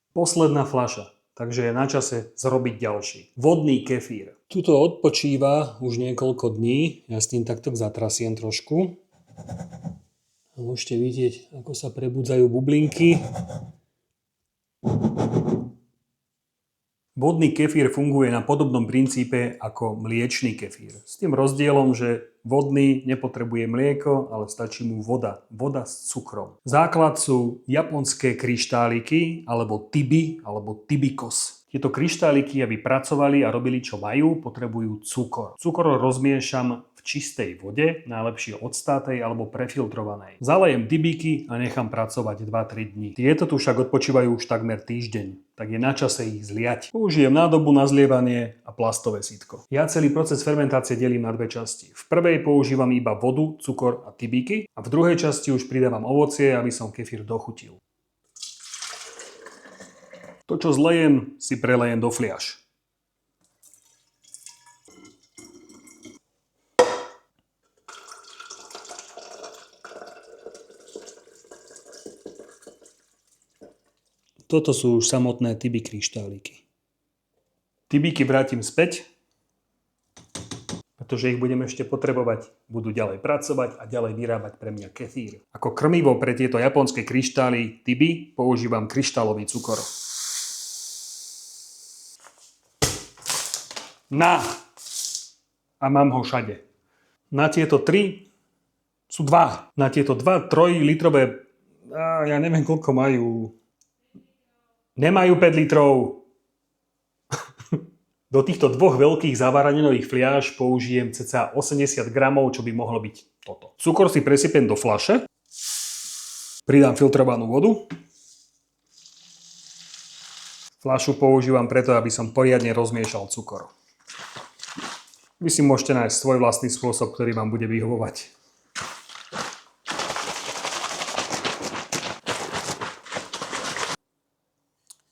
Posledná fľaša, takže je na čase zrobiť ďalší. Vodný kefír. Tuto odpočíva už niekoľko dní. Ja s tým takto zatrasiem trošku. A môžete vidieť, ako sa prebudzajú bublinky. Vodný kefír funguje na podobnom princípe ako mliečny kefír. S tým rozdielom, že vodný nepotrebuje mlieko, ale stačí mu voda. Voda s cukrom. Základ sú japonské kryštáliky, alebo tibi, alebo tibikos. Tieto kryštáliky, aby pracovali a robili čo majú, potrebujú cukor. Cukor rozmiešam v čistej vode, najlepšie odstátej alebo prefiltrovanej. Zalejem tibíky a nechám pracovať 2-3 dní. Tieto tu však odpočívajú už takmer týždeň, tak je na čase ich zliať. Použijem nádobu na zlievanie a plastové sitko. Ja celý proces fermentácie delím na dve časti. V prvej používam iba vodu, cukor a tibíky a v druhej časti už pridávam ovocie, aby som kefír dochutil. To, čo zlejem, si prelejem do fliaš. Toto sú už samotné tibi kryštáliky. Tibíky vrátim späť, pretože ich budem ešte potrebovať. Budú ďalej pracovať a ďalej vyrábať pre mňa kefír. Ako krmivo pre tieto japonské kryštály tibi používam kryštálový cukor. Na! A mám ho všade. Na tieto 3 sú 2. Na tieto 2 3-litrové, ja neviem koľko majú. Nemajú 5 litrov. Do týchto 2 veľkých zavaraninových fliaš použijem cca 80 gramov, čo by mohlo byť toto. Cukor si presypem do fľaše. Pridám filtrovanú vodu. Fľašu používam preto, aby som poriadne rozmiešal cukor. Vy si môžete nájsť svoj vlastný spôsob, ktorý vám bude vyhovovať.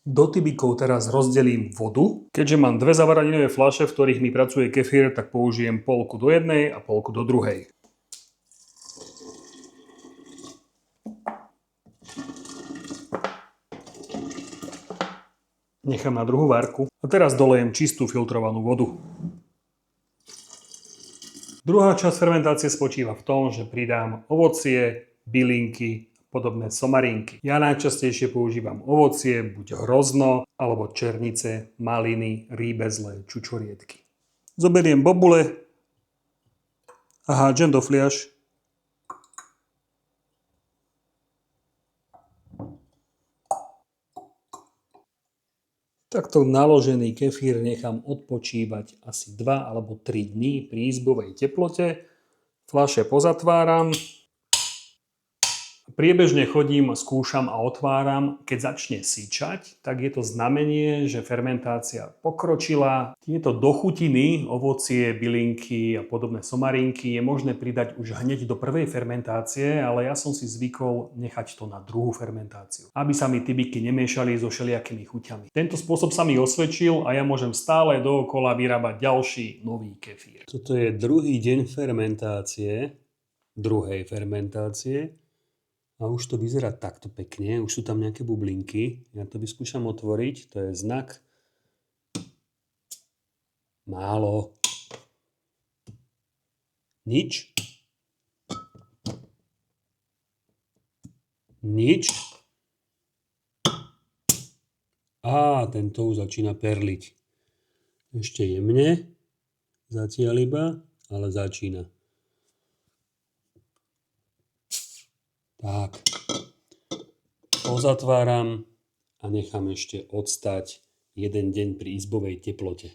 Do tibikov teraz rozdelím vodu. Keďže mám 2 zavaraninové fľaše, v ktorých mi pracuje kefír, tak použijem polku do jednej a polku do druhej. Nechám na druhú várku. A teraz dolejem čistú filtrovanú vodu. Druhá časť fermentácie spočíva v tom, že pridám ovocie, bylinky, podobné somarinky. Ja najčastejšie používam ovocie, buď hrozno, alebo černice, maliny, rýbezle, čučoriedky. Zoberiem bobule a hádžem do fliaš. Takto naložený kefír nechám odpočívať asi 2 alebo 3 dní pri izbovej teplote. Fľaše pozatváram. Priebežne chodím, skúšam a otváram. Keď začne syčať, tak je to znamenie, že fermentácia pokročila. Tieto dochutiny, ovocie, bylinky a podobné somarinky je možné pridať už hneď do prvej fermentácie, ale ja som si zvykol nechať to na druhú fermentáciu, aby sa mi tibiky nemiešali so všelijakými chuťami. Tento spôsob sa mi osvedčil a ja môžem stále dookola vyrábať ďalší nový kefír. Toto je druhý deň fermentácie, druhej fermentácie. A už to vyzerá takto pekne, už sú tam nejaké bublinky. Ja to vyskúšam otvoriť, to je znak. Málo. Nič. Nič. Á, tento už začína perliť. Ešte jemne. Zatiaľ iba, ale začína. Tak, pozatváram a nechám ešte odstať 1 deň pri izbovej teplote.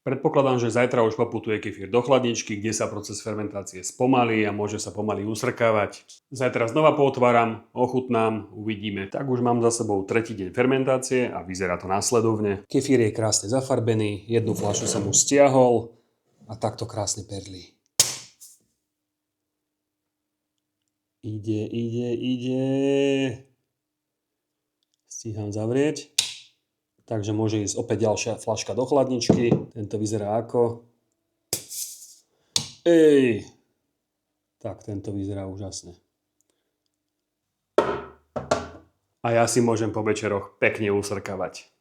Predpokladám, že zajtra už poputuje kefír do chladničky, kde sa proces fermentácie spomalí a môže sa pomaly usrkávať. Zajtra znova pootváram, ochutnám, uvidíme. Tak už mám za sebou 3. deň fermentácie a vyzerá to následovne. Kefír je krásne zafarbený, 1 fľašu som už stiahol a takto krásne perlí. Ide. Stíham zavrieť. Takže môže ísť opäť ďalšia fľaška do chladničky. Tento vyzerá ako... Tak, tento vyzerá úžasne. A ja si môžem po večeroch pekne usrkavať.